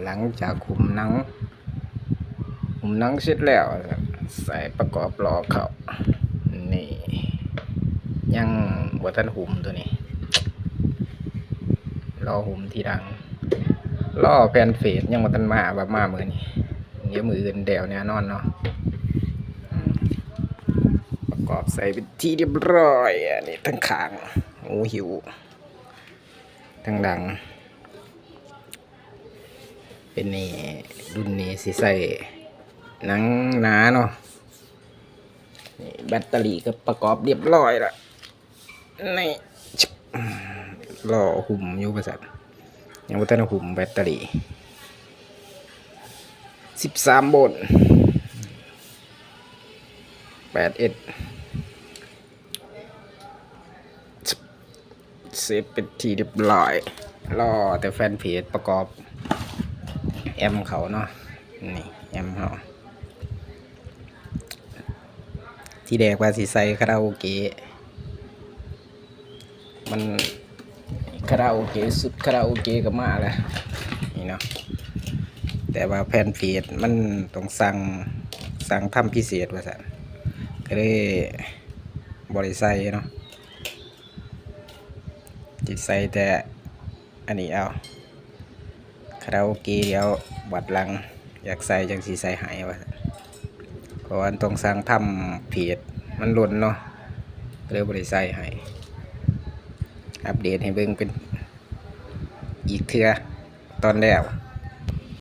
หลังจากหุมหนังเสร็จแล้วใส่ประกอบล้อเข้านี่ยังบ่ทันหุมตัวนี้รอหุมทีหลังล้อแผ่นเฟสยังบ่ทันมาแบบมามื้อนี้เดี๋ยวมื้ออื่นเดี๋ยวแน่นอนเนาะประกอบใส่เป็นที่เรียบร้อยอันนี้ทั้งข้างโอ้หิวทั้งดังเป็นนี่รุ่นนี้สิใส่หนังหนาเนาะนี่แบตเตอรี่ก็ประกอบเรียบร้อยแล้วนี่รอหุ่มอยู่ประสัตยังไม่ทันหุ่มแบตเตอรี่13 โวลต์8 เอสเซฟเป็นทีเรียบร้อยรอแต่แฟนเพจประกอบแอมเขาเนาะนี่แอมเขาที่แดกว่าสิใส่คาราโอเกะมันคาราโอเกะสุดคาราโอเกะก็มาแล้วนี่เนาะแต่ว่าแผ่นเพจมันต้องสั่งทำพิเศษว่าสันก็เลยบริใส่เนาะจิตใส่แต่อันนี้เอาคาราโอเกะเดี๋ยวบัดหลังอยากใส่จังสีใส่หายว่าเพราะว่าต้องสั่งทำเพจมันหล่นเนาะก็เลยบริใส่ให้อัปเดตให้เบิ่งเป็นอีกเทื่อตอนแล้ว